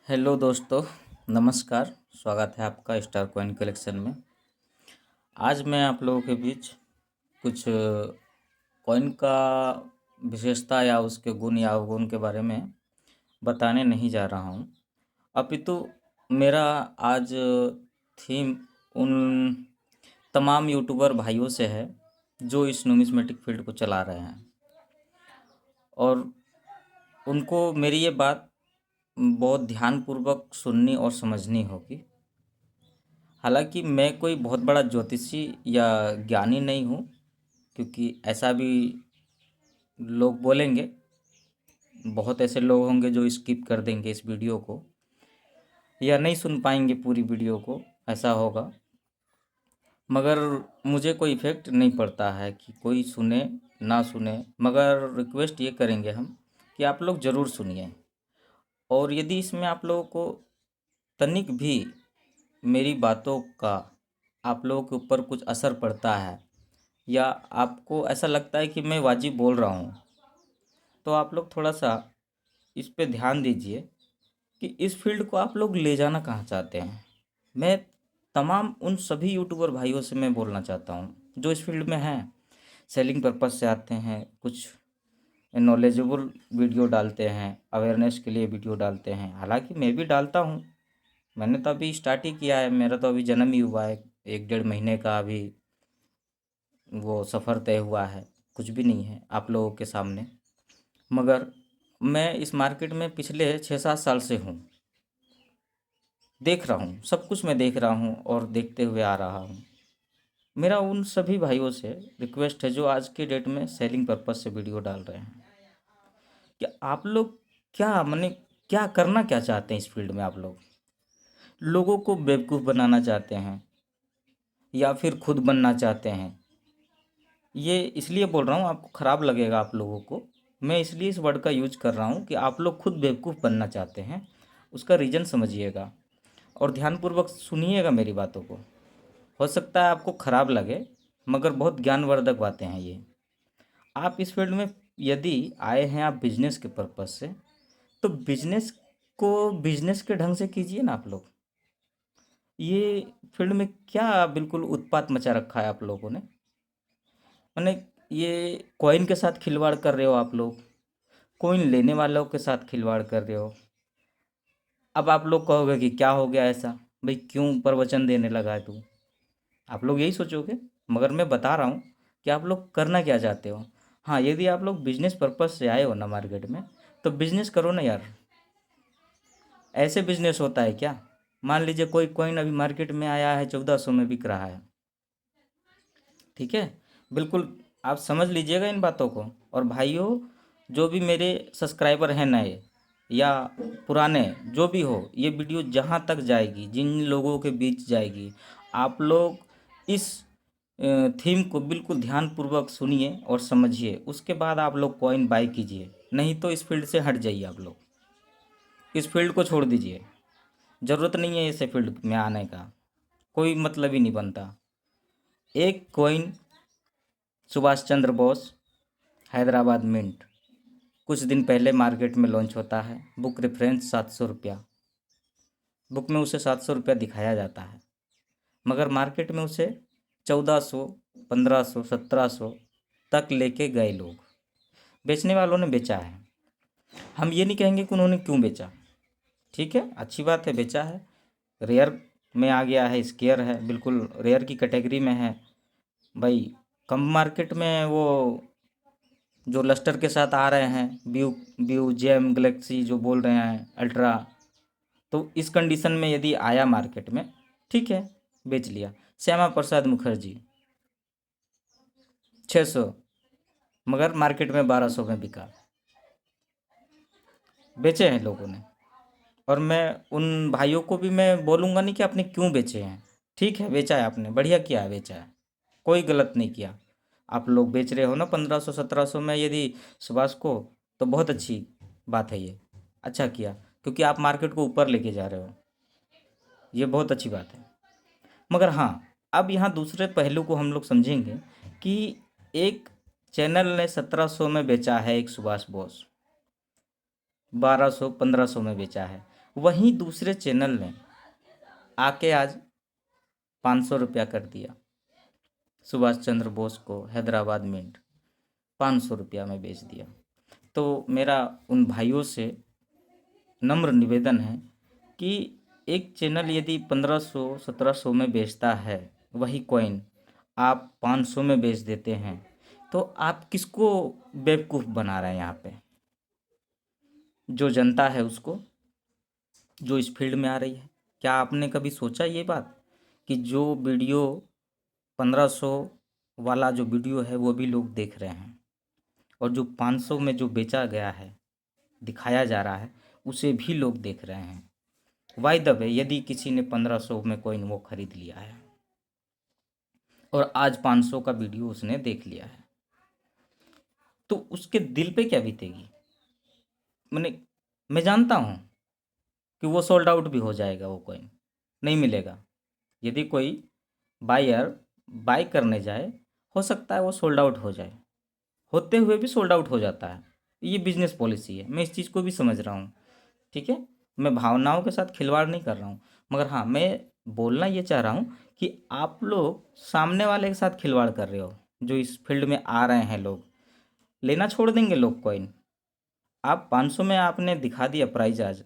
Hello दोस्तों, नमस्कार। स्वागत है आपका स्टार कॉइन कलेक्शन में। आज मैं आप लोगों के बीच कुछ कॉइन का विशेषता या उसके गुण या अवगुण के बारे में बताने नहीं जा रहा हूँ, अपितु मेरा आज थीम उन तमाम यूट्यूबर भाइयों से है जो इस न्यूमिस्मेटिक फील्ड को चला रहे हैं, और उनको मेरी ये बात बहुत ध्यानपूर्वक सुननी और समझनी होगी। हालांकि मैं कोई बहुत बड़ा ज्योतिषी या ज्ञानी नहीं हूँ, क्योंकि ऐसा भी लोग बोलेंगे। बहुत ऐसे लोग होंगे जो स्किप कर देंगे इस वीडियो को या नहीं सुन पाएंगे पूरी वीडियो को, ऐसा होगा। मगर मुझे कोई इफ़ेक्ट नहीं पड़ता है कि कोई सुने ना सुने, मगर रिक्वेस्ट ये करेंगे हम कि आप लोग ज़रूर सुनिए। और यदि इसमें आप लोगों को तनिक भी मेरी बातों का आप लोगों के ऊपर कुछ असर पड़ता है या आपको ऐसा लगता है कि मैं वाजिब बोल रहा हूँ, तो आप लोग थोड़ा सा इस पे ध्यान दीजिए कि इस फील्ड को आप लोग ले जाना कहाँ चाहते हैं। मैं तमाम उन सभी यूट्यूबर भाइयों से मैं बोलना चाहता हूँ जो इस फील्ड में हैं, सेलिंग पर्पज़ से आते हैं, कुछ नॉलेजेबल वीडियो डालते हैं, अवेयरनेस के लिए वीडियो डालते हैं। हालांकि मैं भी डालता हूँ, मैंने तो अभी स्टार्ट ही किया है, मेरा तो अभी जन्म ही हुआ है, 1 डेढ़ महीने का अभी वो सफ़र तय हुआ है, कुछ भी नहीं है आप लोगों के सामने। मगर मैं इस मार्केट में पिछले 6-7 साल से हूँ, देख रहा हूँ, सब कुछ मैं देख रहा हूँ और देखते हुए आ रहा हूँ। मेरा उन सभी भाइयों से रिक्वेस्ट है जो आज के डेट में सेलिंग पर्पज़ से वीडियो डाल रहे हैं कि आप लोग क्या माने क्या करना क्या चाहते हैं इस फील्ड में। आप लोग लोगों को बेवकूफ़ बनाना चाहते हैं या फिर खुद बनना चाहते हैं। ये इसलिए बोल रहा हूँ, आपको ख़राब लगेगा आप लोगों को, मैं इसलिए इस वर्ड का यूज कर रहा हूँ कि आप लोग खुद बेवकूफ़ बनना चाहते हैं। उसका रीज़न समझिएगा और ध्यानपूर्वक सुनिएगा मेरी बातों को। हो सकता है आपको ख़राब लगे, मगर बहुत ज्ञानवर्धक बातें हैं ये। आप इस फील्ड में यदि आए हैं आप बिजनेस के पर्पज़ से, तो बिजनेस को बिजनेस के ढंग से कीजिए ना आप लोग। ये फील्ड में क्या बिल्कुल उत्पात मचा रखा है आप लोगों ने। मैंने ये कॉइन के साथ खिलवाड़ कर रहे हो आप लोग, कॉइन लेने वालों के साथ खिलवाड़ कर रहे हो। अब आप लोग कहोगे कि क्या हो गया ऐसा, भाई क्यों प्रवचन देने लगा है तू, आप लोग यही सोचोगे। मगर मैं बता रहा हूँ कि आप लोग करना क्या चाहते हो। हाँ, यदि आप लोग बिजनेस पर्पज़ से आए हो ना मार्केट में, तो बिजनेस करो ना यार। ऐसे बिजनेस होता है क्या? मान लीजिए कोई कॉइन अभी मार्केट में आया है, 1400 में बिक रहा है, ठीक है, बिल्कुल आप समझ लीजिएगा इन बातों को। और भाइयों, जो भी मेरे सब्सक्राइबर हैं नए या पुराने, जो भी हो, ये वीडियो जहाँ तक जाएगी, जिन लोगों के बीच जाएगी, आप लोग इस थीम को बिल्कुल ध्यानपूर्वक सुनिए और समझिए। उसके बाद आप लोग कॉइन बाय कीजिए, नहीं तो इस फील्ड से हट जाइए। आप लोग इस फील्ड को छोड़ दीजिए, ज़रूरत नहीं है इस फील्ड में आने का, कोई मतलब ही नहीं बनता। एक कॉइन सुभाष चंद्र बोस हैदराबाद मिंट कुछ दिन पहले मार्केट में लॉन्च होता है। बुक रेफरेंस 700 रुपया, बुक में उसे 700 रुपया दिखाया जाता है, मगर मार्केट में उसे 1400, 1500, 1700 तक लेके गए लोग। बेचने वालों ने बेचा है, हम ये नहीं कहेंगे कि उन्होंने क्यों बेचा, ठीक है, अच्छी बात है, बेचा है। रेयर में आ गया है, स्केयर है, बिल्कुल रेयर की कैटेगरी में है भाई। कम मार्केट में वो जो लस्टर के साथ आ रहे हैं, व्यू व्यू जेम गलेक्सी जो बोल रहे हैं, अल्ट्रा, तो इस कंडीशन में यदि आया मार्केट में, ठीक है, बेच लिया। श्यामा प्रसाद मुखर्जी 600, मगर मार्केट में 1200 में बिका, बेचे हैं लोगों ने। और मैं उन भाइयों को भी मैं बोलूँगा नहीं कि आपने क्यों बेचे हैं, ठीक है, बेचा है आपने, बढ़िया किया है, बेचा है, कोई गलत नहीं किया। आप लोग बेच रहे हो ना 1500 1700 में यदि सुभाष को, तो बहुत अच्छी बात है ये, अच्छा किया, क्योंकि आप मार्केट को ऊपर लेके जा रहे हो, ये बहुत अच्छी बात है। मगर हाँ, अब यहाँ दूसरे पहलू को हम लोग समझेंगे कि एक चैनल ने 1700 में बेचा है, एक सुभाष बोस 1200 1500 में बेचा है, वहीं दूसरे चैनल ने आके आज 500 रुपया कर दिया। सुभाष चंद्र बोस को हैदराबाद मिंट 500 रुपया में बेच दिया। तो मेरा उन भाइयों से नम्र निवेदन है कि एक चैनल यदि 1500-1700 में बेचता है वही कॉइन, आप 500 में बेच देते हैं, तो आप किसको बेवकूफ़ बना रहे हैं यहाँ पे? जो जनता है उसको, जो इस फील्ड में आ रही है। क्या आपने कभी सोचा ये बात कि जो वीडियो 1500 वाला जो वीडियो है वो भी लोग देख रहे हैं, और जो 500 में जो बेचा गया है, दिखाया जा रहा है, उसे भी लोग देख रहे हैं। वाई द वे, यदि किसी ने 1500 में कॉइन वो खरीद लिया है और आज 500 का वीडियो उसने देख लिया है, तो उसके दिल पे क्या बीतेगी? मैं जानता हूँ कि वो सोल्ड आउट भी हो जाएगा, वो कॉइन नहीं मिलेगा। यदि कोई बायर बाय करने जाए, हो सकता है वो सोल्ड आउट हो जाए, होते हुए भी सोल्ड आउट हो जाता है। ये बिजनेस पॉलिसी है, मैं इस चीज़ को भी समझ रहा हूँ, ठीक है। मैं भावनाओं के साथ खिलवाड़ नहीं कर रहा हूँ, मगर हाँ, मैं बोलना ये चाह रहा हूँ कि आप लोग सामने वाले के साथ खिलवाड़ कर रहे हो। जो इस फील्ड में आ रहे हैं लोग, लेना छोड़ देंगे लोग कॉइन। आप 500 में आपने दिखा दिया प्राइस आज,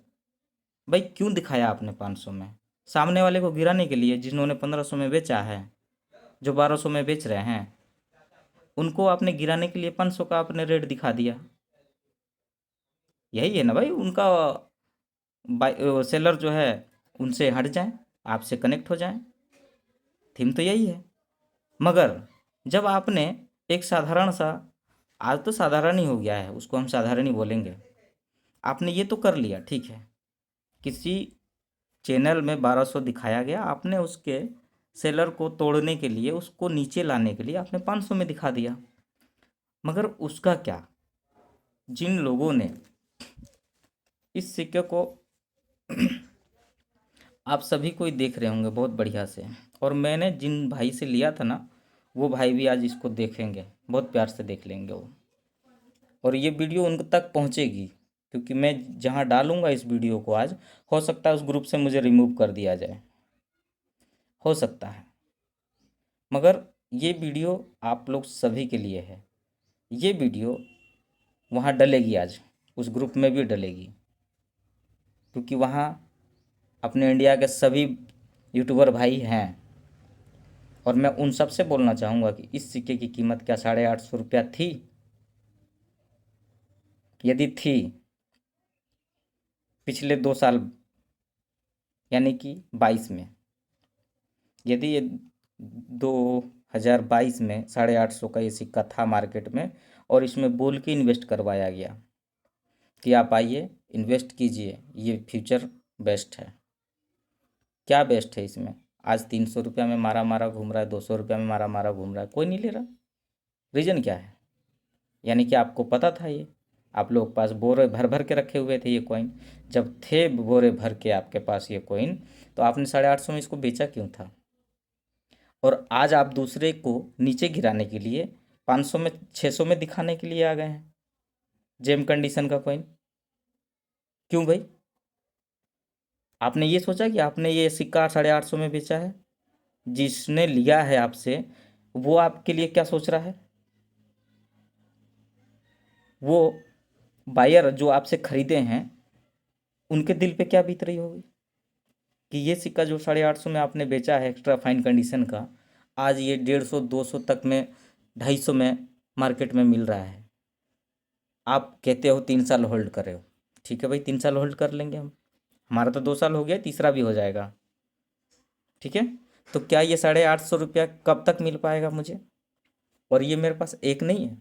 भाई क्यों दिखाया आपने 500 में? सामने वाले को गिराने के लिए, जिन्होंने 1500 में बेचा है, जो 1200 में बेच रहे हैं, उनको आपने गिराने के लिए 500 का आपने रेट दिखा दिया। यही है ना भाई, उनका सेलर जो है उनसे हट जाएं, आपसे कनेक्ट हो जाएं, थीम तो यही है। मगर जब आपने एक साधारण सा, आज तो साधारण ही हो गया है, उसको हम साधारण ही बोलेंगे, आपने ये तो कर लिया, ठीक है, किसी चैनल में 1200 दिखाया गया, आपने उसके सेलर को तोड़ने के लिए, उसको नीचे लाने के लिए आपने 500 में दिखा दिया। मगर उसका क्या, जिन लोगों ने इस सिक्के को आप सभी कोई देख रहे होंगे बहुत बढ़िया से, और मैंने जिन भाई से लिया था ना, वो भाई भी आज इसको देखेंगे, बहुत प्यार से देख लेंगे वो, और ये वीडियो उन तक पहुंचेगी, क्योंकि मैं जहां डालूंगा इस वीडियो को आज, हो सकता है उस ग्रुप से मुझे रिमूव कर दिया जाए, हो सकता है। मगर ये वीडियो आप लोग सभी के लिए है। ये वीडियो वहाँ डलेगी आज, उस ग्रुप में भी डलेगी, क्योंकि वहाँ अपने इंडिया के सभी यूट्यूबर भाई हैं, और मैं उन सब से बोलना चाहूँगा कि इस सिक्के की कीमत क्या 850 रुपया थी? यदि थी, पिछले 2 साल यानी कि 22 में, यदि ये 2022 में 850 का ये सिक्का था मार्केट में, और इसमें बोल के इन्वेस्ट करवाया गया कि आप आइए इन्वेस्ट कीजिए, ये फ्यूचर बेस्ट है। क्या बेस्ट है इसमें? आज 300 रुपया में मारा मारा घूम रहा है, 200 रुपया में मारा मारा घूम रहा है, कोई नहीं ले रहा। रीज़न क्या है? यानी कि आपको पता था ये, आप लोग पास बोरे भर भर के रखे हुए थे ये कॉइन। जब थे बोरे भर के आपके पास ये कॉइन, तो आपने 850 में इसको बेचा क्यों था? और आज आप दूसरे को नीचे गिराने के लिए 500 में, 600 में दिखाने के लिए आ गए हैं जेम कंडीशन का कॉइन। क्यों भाई? आपने ये सोचा कि आपने ये सिक्का 850 में बेचा है? जिसने लिया है आपसे, वो आपके लिए क्या सोच रहा है? वो बायर जो आपसे खरीदे हैं, उनके दिल पे क्या बीत रही होगी कि ये सिक्का जो 850 में आपने बेचा है एक्स्ट्रा फाइन कंडीशन का, आज ये 150-200 तक में, 250 में मार्केट में मिल रहा है। आप कहते हो 3 साल होल्ड कर रहे हो, ठीक है भाई, 3 साल होल्ड कर लेंगे हम, हमारा तो 2 साल हो गया, तीसरा भी हो जाएगा, ठीक है। तो क्या ये 850 रुपया कब तक मिल पाएगा मुझे? और ये मेरे पास एक नहीं है,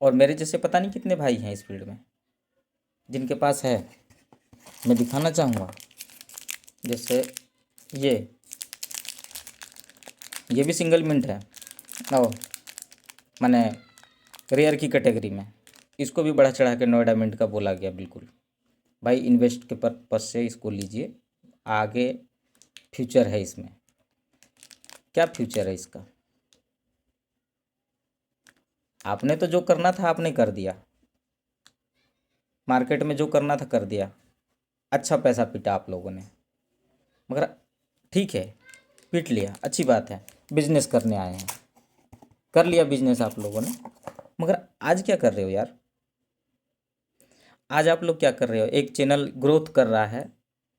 और मेरे जैसे पता नहीं कितने भाई हैं इस फील्ड में जिनके पास है। मैं दिखाना चाहूँगा, जैसे ये भी सिंगल मिंट है, ओ मैंने रेयर की कैटेगरी में, इसको भी बढ़ा चढ़ा के नोएडा मिंट का बोला गया। बिल्कुल भाई, इन्वेस्ट के पर्पज से इसको लीजिए, आगे फ्यूचर है इसमें। क्या फ्यूचर है इसका? आपने तो जो करना था आपने कर दिया, मार्केट में जो करना था कर दिया, अच्छा पैसा पीटा आप लोगों ने, मगर ठीक है, पीट लिया, अच्छी बात है, बिजनेस करने आए हैं, कर लिया बिजनेस आप लोगों ने। मगर आज क्या कर रहे हो यार? आज आप लोग क्या कर रहे हो? एक चैनल ग्रोथ कर रहा है,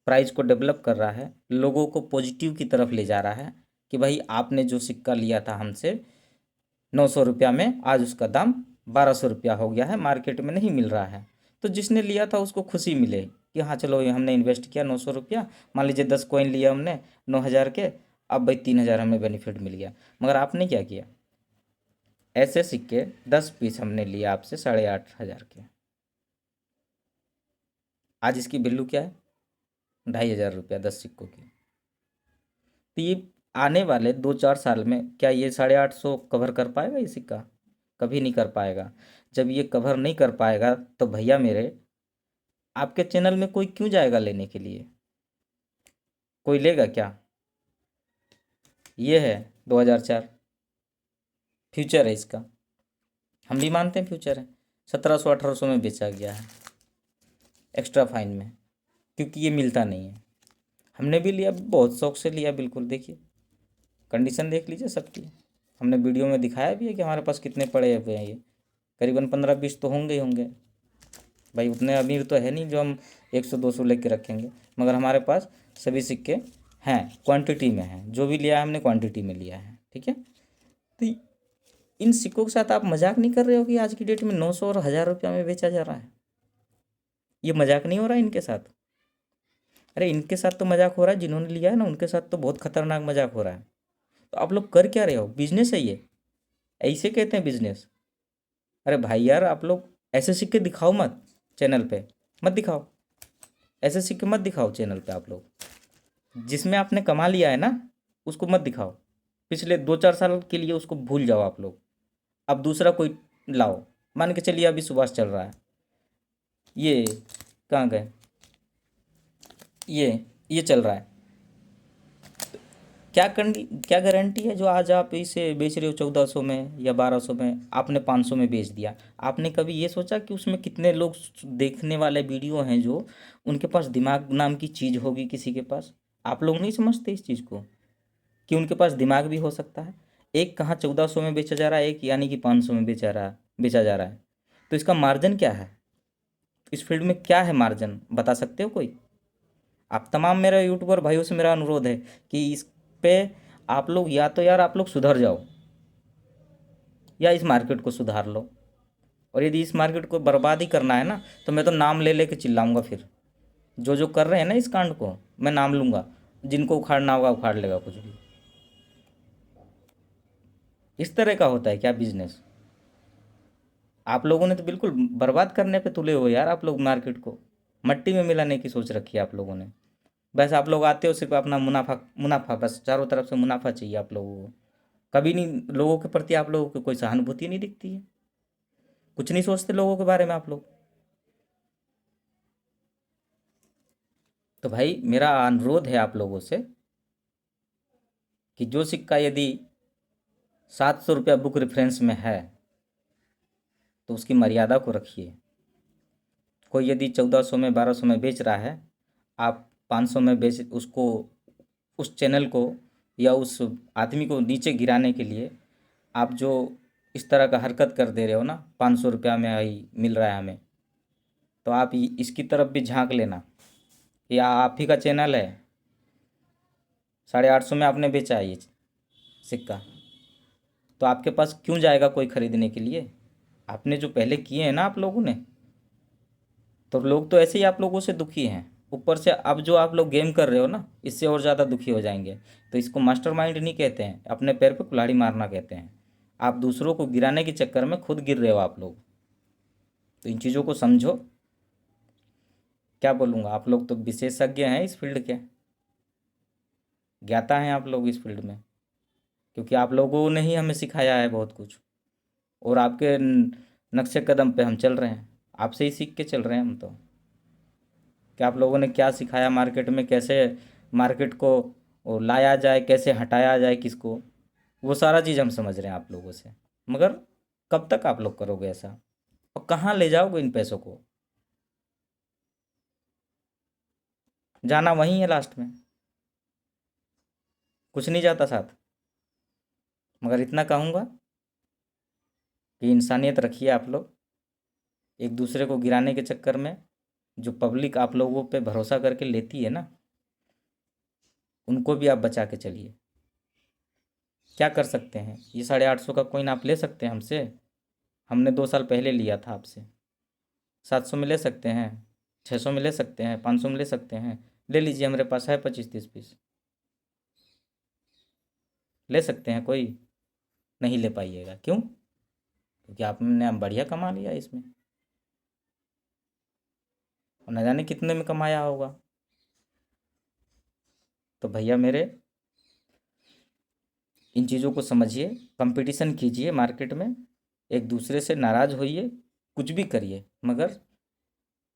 प्राइस को डेवलप कर रहा है, लोगों को पॉजिटिव की तरफ ले जा रहा है कि भाई आपने जो सिक्का लिया था हमसे 900 रुपया में, आज उसका दाम 1200 रुपया हो गया है, मार्केट में नहीं मिल रहा है। तो जिसने लिया था उसको खुशी मिले कि हाँ चलो ये हमने इन्वेस्ट किया 900 रुपया, मान लीजिए 10 कॉइन लिया हमने 9,000 के, अब भाई 3,000 हमें बेनिफिट मिल गया। मगर आपने क्या किया? ऐसे सिक्के 10 पीस हमने लिया आपसे 8,500 के, आज इसकी वैल्यू क्या है? 2,500 रुपया 10 सिक्कों की। तो ये आने वाले 2-4 साल में क्या ये 850 कवर कर पाएगा ये सिक्का? कभी नहीं कर पाएगा। जब ये कवर नहीं कर पाएगा तो भैया मेरे, आपके चैनल में कोई क्यों जाएगा लेने के लिए? कोई लेगा क्या? ये है 2004, फ्यूचर है इसका, हम भी मानते हैं फ्यूचर है। 1700-1800 में बेचा गया है एक्स्ट्रा फाइन में, क्योंकि ये मिलता नहीं है। हमने भी लिया, बहुत शौक से लिया, बिल्कुल देखिए कंडीशन देख लीजिए सबकी, हमने वीडियो में दिखाया भी है कि हमारे पास कितने पड़े हुए हैं। ये करीबन 15-20 तो होंगे ही होंगे भाई, उतने अमीर तो है नहीं जो हम 100-200 लेके रखेंगे, मगर हमारे पास सभी सिक्के हैं, क्वांटिटी में हैं, जो भी लिया है हमने क्वांटिटी में लिया है, ठीक है। तो इन सिक्कों के साथ आप मजाक नहीं कर रहे हो कि आज की डेट में 900 और 1,000 रुपया में बेचा जा रहा है? ये मजाक नहीं हो रहा है इनके साथ? अरे इनके साथ तो मजाक हो रहा है, जिन्होंने लिया है ना उनके साथ तो बहुत खतरनाक मजाक हो रहा है। तो आप लोग कर क्या रहे हो? बिजनेस है ये, ऐसे कहते हैं बिजनेस? अरे भाई यार, आप लोग ऐसे सिक्के दिखाओ मत चैनल पे, मत दिखाओ, ऐसे सिक्के मत दिखाओ चैनल पे। आप लोग जिसमें आपने कमा लिया है ना उसको मत दिखाओ, पिछले 2-4 साल के लिए उसको भूल जाओ आप लोग। अब दूसरा कोई लाओ, मान के चलिए अभी सुभाष चल रहा है, ये कहाँ गए, ये चल रहा है, क्या गारंटी है जो आज आप इसे बेच रहे हो 1400 में या 1200 में, आपने 500 में बेच दिया? आपने कभी ये सोचा कि उसमें कितने लोग देखने वाले वीडियो हैं जो उनके पास दिमाग नाम की चीज़ होगी किसी के पास? आप लोग नहीं समझते इस चीज़ को कि उनके पास दिमाग भी हो सकता है। एक कहाँ 1400 में बेचा जा रहा है, एक यानी कि 500 में बेचा जा रहा है। तो इसका मार्जिन क्या है? इस फील्ड में क्या है मार्जिन, बता सकते हो कोई? आप तमाम मेरे यूट्यूबर भाइयों से मेरा अनुरोध है कि इस पे आप लोग या तो यार आप लोग सुधर जाओ या इस मार्केट को सुधार लो। और यदि इस मार्केट को बर्बाद ही करना है ना तो मैं तो नाम ले लेके चिल्लाऊंगा फिर। जो जो कर रहे हैं ना इस कांड को मैं नाम लूँगा, जिनको उखाड़ना होगा उखाड़ लेगा कुछ भी। इस तरह का होता है क्या बिजनेस? आप लोगों ने तो बिल्कुल बर्बाद करने पे तुले हो यार, आप लोग मार्केट को मट्टी में मिलाने की सोच रखी है आप लोगों ने। बस आप लोग आते हो सिर्फ अपना मुनाफा मुनाफा, बस चारों तरफ से मुनाफा चाहिए आप लोगों को। कभी नहीं लोगों के प्रति आप लोगों को कोई सहानुभूति नहीं दिखती है, कुछ नहीं सोचते लोगों के बारे में आप लोग। तो भाई मेरा अनुरोध है आप लोगों से कि जो सिक्का यदि 700 रुपया बुक रेफरेंस में है तो उसकी मर्यादा को रखिए। कोई यदि 1400 में 1200 में बेच रहा है, आप 500 में बेच उसको, उस चैनल को या उस आदमी को नीचे गिराने के लिए आप जो इस तरह का हरकत कर दे रहे हो ना, 500 रुपया में ही मिल रहा है हमें, तो आप इसकी तरफ भी झांक लेना। या आप ही का चैनल है, 850 में आपने बेचा है ये सिक्का, तो आपके पास क्यों जाएगा कोई ख़रीदने के लिए? आपने जो पहले किए हैं ना आप लोगों ने, तो लोग तो ऐसे ही आप लोगों से दुखी हैं, ऊपर से अब जो आप लोग गेम कर रहे हो ना इससे और ज़्यादा दुखी हो जाएंगे। तो इसको मास्टरमाइंड नहीं कहते हैं, अपने पैर पे कुल्हाड़ी मारना कहते हैं। आप दूसरों को गिराने के चक्कर में खुद गिर रहे हो आप लोग। तो इन चीज़ों को समझो। क्या बोलूँगा, आप लोग तो विशेषज्ञ हैं इस फील्ड के, ज्ञाता हैं आप लोग इस फील्ड में, क्योंकि आप लोगों ने ही हमें सिखाया है बहुत कुछ। और आपके नक्शे कदम पे हम चल रहे हैं, आपसे ही सीख के चल रहे हैं हम तो। कि आप लोगों ने क्या सिखाया मार्केट में, कैसे मार्केट को वो लाया जाए, कैसे हटाया जाए किसको, वो सारा चीज़ हम समझ रहे हैं आप लोगों से। मगर कब तक आप लोग करोगे ऐसा, और कहाँ ले जाओगे इन पैसों को? जाना वहीं है लास्ट में, कुछ नहीं जाता साथ। मगर इतना कहूँगा कि इंसानियत रखिए आप लोग। एक दूसरे को गिराने के चक्कर में जो पब्लिक आप लोगों पे भरोसा करके लेती है ना, उनको भी आप बचा के चलिए। क्या कर सकते हैं, ये 850 का कॉइन आप ले सकते हैं हमसे। हमने 2 साल पहले लिया था आपसे। 700 में ले सकते हैं, 600 में ले सकते हैं, 500 में ले सकते हैं। ले लीजिए, हमारे पास है 25-30 पीस। ले सकते हैं, कोई नहीं ले पाइएगा। क्यों? क्योंकि आपने बढ़िया कमा लिया इसमें, और न जाने कितने में कमाया होगा। तो भैया मेरे, इन चीज़ों को समझिए, कंपटीशन कीजिए मार्केट में, एक दूसरे से नाराज़ होइए, कुछ भी करिए, मगर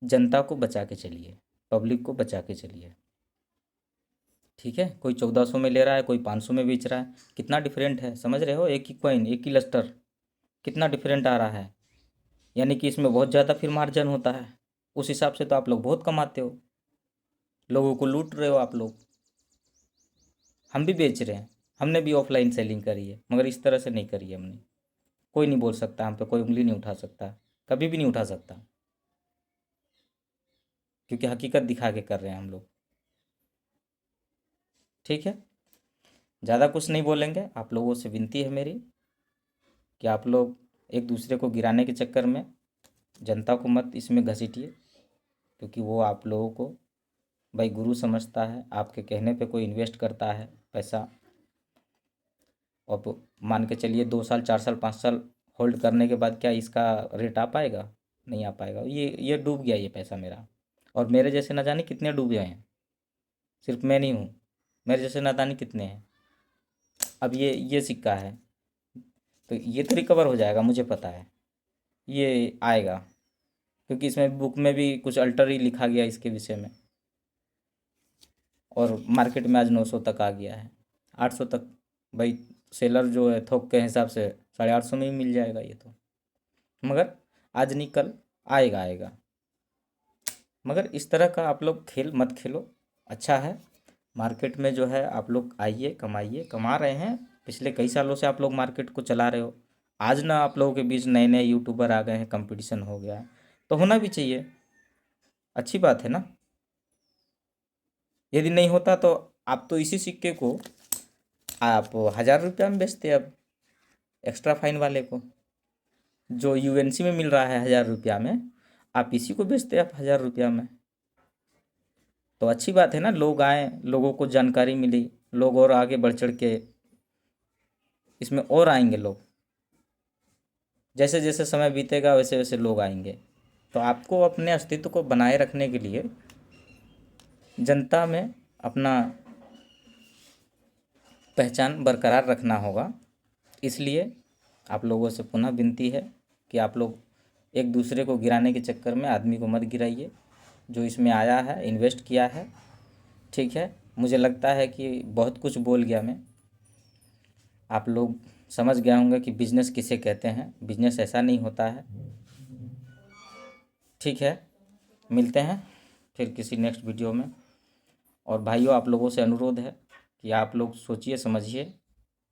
जनता को बचा के चलिए, पब्लिक को बचा के चलिए। ठीक है? कोई 1400 में ले रहा है, कोई 500 में बेच रहा है, कितना डिफरेंट है, समझ रहे हो? एक ही कॉइन, एक ही लस्टर, कितना डिफरेंट आ रहा है। यानी कि इसमें बहुत ज़्यादा फिर मार्जिन होता है। उस हिसाब से तो आप लोग बहुत कमाते हो, लोगों को लूट रहे हो आप लोग। हम भी बेच रहे हैं, हमने भी ऑफलाइन सेलिंग करी है, मगर इस तरह से नहीं करी है हमने। कोई नहीं बोल सकता हम पे, कोई उंगली नहीं उठा सकता, कभी भी नहीं उठा सकता, क्योंकि हकीकत दिखा के कर रहे हैं हम लोग। ठीक है? ज़्यादा कुछ नहीं बोलेंगे। आप लोगों से विनती है मेरी कि आप लोग एक दूसरे को गिराने के चक्कर में जनता को मत इसमें घसीटिए, क्योंकि वो आप लोगों को भाई गुरु समझता है। आपके कहने पे कोई इन्वेस्ट करता है पैसा, और मान के चलिए 2 साल 4 साल 5 साल होल्ड करने के बाद क्या इसका रेट आ पाएगा? नहीं आ पाएगा। ये डूब गया ये पैसा मेरा, और मेरे जैसे ना जाने कितने डूबे हैं। सिर्फ मैं नहीं हूँ, मेरे जैसे ना जाने कितने हैं। अब ये सिक्का है, तो ये तो रिकवर हो जाएगा, मुझे पता है ये आएगा, क्योंकि इसमें बुक में भी कुछ अल्टर ही लिखा गया इसके विषय में। और मार्केट में आज 900 तक आ गया है, 800 तक। भाई सेलर जो है थोक के हिसाब से 850 में ही मिल जाएगा ये तो। मगर आज नहीं कल आएगा आएगा। मगर इस तरह का आप लोग खेल मत खेलो। अच्छा है, मार्केट में जो है आप लोग आइए, कमाइए, कमा रहे हैं। पिछले कई सालों से आप लोग मार्केट को चला रहे हो। आज ना आप लोगों के बीच नए नए यूट्यूबर आ गए हैं, कंपटीशन हो गया है, तो होना भी चाहिए, अच्छी बात है ना। यदि नहीं होता तो आप तो इसी सिक्के को आप 1000 रुपया में बेचते अब, एक्स्ट्रा फाइन वाले को। जो यूएनसी में मिल रहा है 1000 रुपया में, आप इसी को बेचते आप 1000 रुपया में। तो अच्छी बात है ना, लोग आए, लोगों को जानकारी मिली, लोग और आगे बढ़ चढ़ के इसमें और आएंगे लोग। जैसे जैसे समय बीतेगा वैसे वैसे लोग आएंगे। तो आपको अपने अस्तित्व को बनाए रखने के लिए जनता में अपना पहचान बरकरार रखना होगा। इसलिए आप लोगों से पुनः विनती है कि आप लोग एक दूसरे को गिराने के चक्कर में आदमी को मत गिराइए, जो इसमें आया है, इन्वेस्ट किया है। ठीक है? मुझे लगता है कि बहुत कुछ बोल गया मैं। आप लोग समझ गए होंगे कि बिजनेस किसे कहते हैं। बिजनेस ऐसा नहीं होता है। ठीक है? मिलते हैं फिर किसी नेक्स्ट वीडियो में। और भाइयों, आप लोगों से अनुरोध है कि आप लोग सोचिए समझिए,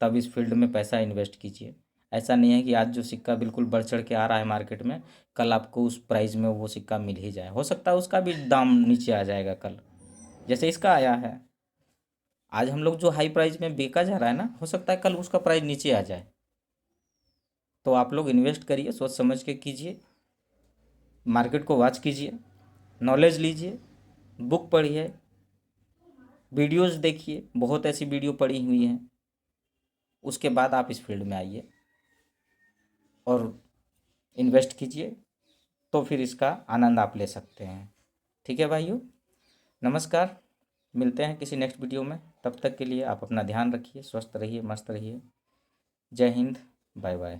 तब इस फील्ड में पैसा इन्वेस्ट कीजिए। ऐसा नहीं है कि आज जो सिक्का बिल्कुल बढ़ चढ़ के आ रहा है मार्केट में, कल आपको उस प्राइस में वो सिक्का मिल ही जाए। हो सकता है उसका भी दाम नीचे आ जाएगा कल, जैसे इसका आया है। आज हम लोग जो हाई प्राइस में बेचा जा रहा है ना, हो सकता है कल उसका प्राइस नीचे आ जाए। तो आप लोग इन्वेस्ट करिए, सोच समझ के कीजिए, मार्केट को वॉच कीजिए, नॉलेज लीजिए, बुक पढ़िए, वीडियोज़ देखिए, बहुत ऐसी वीडियो पड़ी हुई हैं। उसके बाद आप इस फील्ड में आइए और इन्वेस्ट कीजिए, तो फिर इसका आनंद आप ले सकते हैं। ठीक है भाइयों, नमस्कार। मिलते हैं किसी नेक्स्ट वीडियो में। तब तक के लिए आप अपना ध्यान रखिए, स्वस्थ रहिए, मस्त रहिए। जय हिंद, बाय बाय।